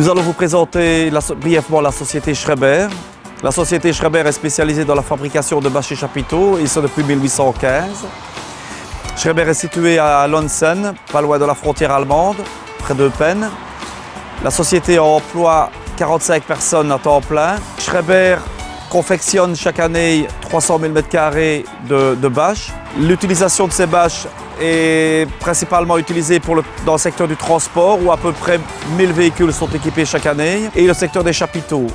Nous allons vous présenter brièvement la société Schreiber. La société Schreiber est spécialisée dans la fabrication de bâches et chapiteaux, et ce depuis 1815. Schreiber est située à Lonsen, pas loin de la frontière allemande, près d'Eupen. La société emploie 45 personnes à temps plein. Schreiber confectionne chaque année 300 000 m² de bâches. L'utilisation de ces bâches est principalement utilisée dans le secteur du transport, où à peu près 1000 véhicules sont équipés chaque année, et le secteur des chapiteaux.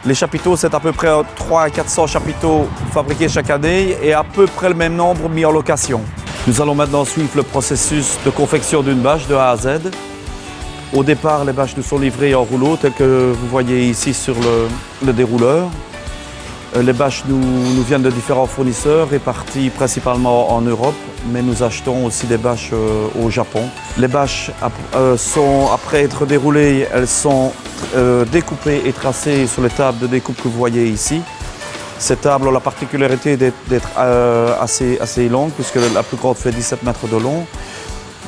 Les chapiteaux, c'est à peu près 300 à 400 chapiteaux fabriqués chaque année et à peu près le même nombre mis en location. Nous allons maintenant suivre le processus de confection d'une bâche de A à Z. Au départ, les bâches nous sont livrées en rouleau, telles que vous voyez ici sur le dérouleur. Les bâches nous viennent de différents fournisseurs, répartis principalement en Europe, mais nous achetons aussi des bâches au Japon. Les bâches, après être déroulées, elles sont découpées et tracées sur les tables de découpe que vous voyez ici. Ces tables ont la particularité d'être assez longues, puisque la plus grande fait 17 mètres de long.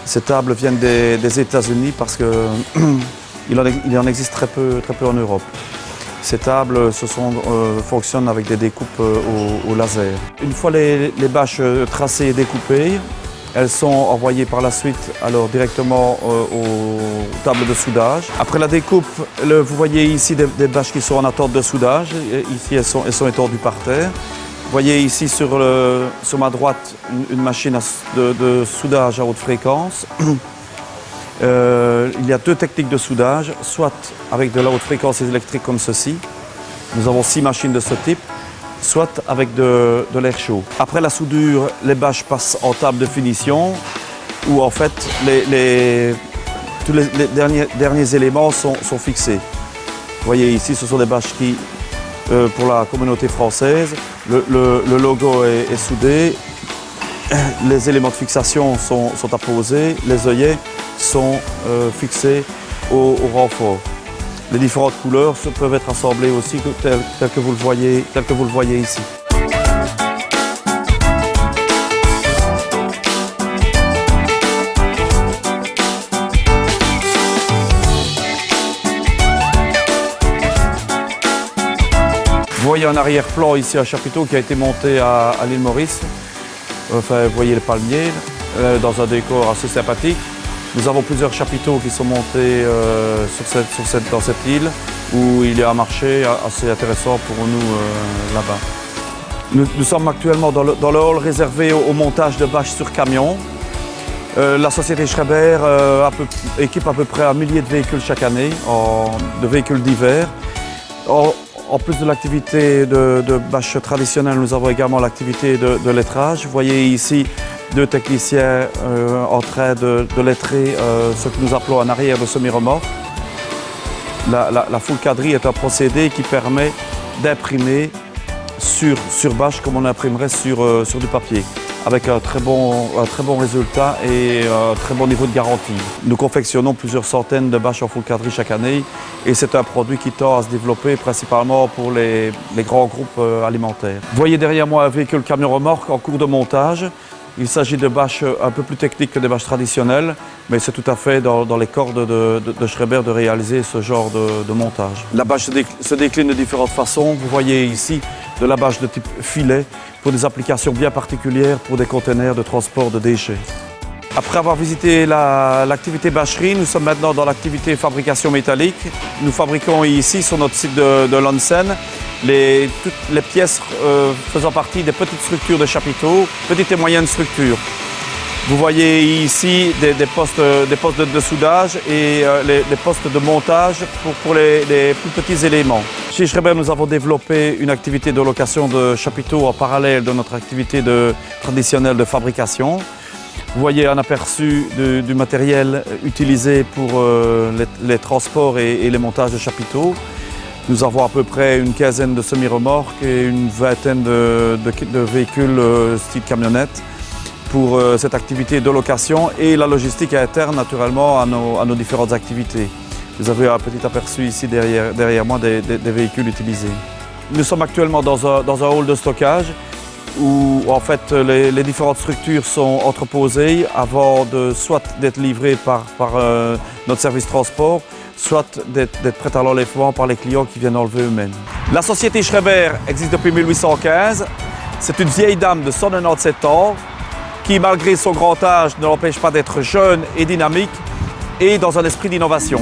Ces tables viennent des États-Unis parce qu'il en existe très peu en Europe. Ces tables fonctionnent avec des découpes au laser. Une fois les bâches tracées et découpées, elles sont envoyées par la suite directement aux tables de soudage. Après la découpe, vous voyez ici des bâches qui sont en attente de soudage. Ici, elles sont étendues par terre. Vous voyez ici sur ma droite une machine de soudage à haute fréquence. Il y a deux techniques de soudage, soit avec de la haute fréquence électrique comme ceci. Nous avons 6 machines de ce type, soit avec de l'air chaud. Après la soudure, les bâches passent en table de finition, où en fait tous les derniers éléments sont fixés. Vous voyez ici, ce sont des bâches qui, pour la communauté française, le logo est soudé, les éléments de fixation sont apposés, les œillets sont fixés au renfort. Les différentes couleurs peuvent être assemblées aussi telles que vous le voyez ici. Vous voyez en arrière-plan ici un chapiteau qui a été monté à l'île Maurice. Enfin, vous voyez le palmier dans un décor assez sympathique. Nous avons plusieurs chapiteaux qui sont montés dans cette île, où il y a un marché assez intéressant pour nous là-bas. Nous sommes actuellement dans le hall réservé au montage de bâches sur camion. La société Schreiber équipe à peu près 1 millier de véhicules chaque année, de véhicules divers. En plus de l'activité de bâches traditionnelles, nous avons également l'activité de lettrage. Vous voyez ici 2 techniciens en train de lettrer ce que nous appelons en arrière de semi-remorque. La full quadrille est un procédé qui permet d'imprimer sur bâche comme on imprimerait sur du papier, avec un très bon résultat et un très bon niveau de garantie. Nous confectionnons plusieurs centaines de bâches en full quadrille chaque année, et c'est un produit qui tend à se développer principalement pour les grands groupes alimentaires. Vous voyez derrière moi un véhicule camion-remorque en cours de montage. Il s'agit de bâches un peu plus techniques que des bâches traditionnelles, mais c'est tout à fait dans les cordes de Schreiber de réaliser ce genre de montage. La bâche se décline de différentes façons. Vous voyez ici de la bâche de type filet pour des applications bien particulières pour des conteneurs de transport de déchets. Après avoir visité l'activité bâcherie, nous sommes maintenant dans l'activité fabrication métallique. Nous fabriquons ici, sur notre site de Lonsen, toutes les pièces faisant partie des petites structures de chapiteaux, petites et moyennes structures. Vous voyez ici des postes de soudage et les postes de montage pour les plus petits éléments. Chez Schreiber, nous avons développé une activité de location de chapiteaux en parallèle de notre activité traditionnelle de fabrication. Vous voyez un aperçu du matériel utilisé pour les transports et les montages de chapiteaux. Nous avons à peu près une quinzaine de semi-remorques et une vingtaine de véhicules style camionnette pour cette activité de location et la logistique interne naturellement à nos différentes activités. Vous avez un petit aperçu ici derrière moi des véhicules utilisés. Nous sommes actuellement dans un hall de stockage où en fait les différentes structures sont entreposées avant soit d'être livrées par notre service transport soit d'être prête à l'enlèvement par les clients qui viennent enlever eux-mêmes. La société Schreiber existe depuis 1815. C'est une vieille dame de 197 ans qui, malgré son grand âge, ne l'empêche pas d'être jeune et dynamique et dans un esprit d'innovation.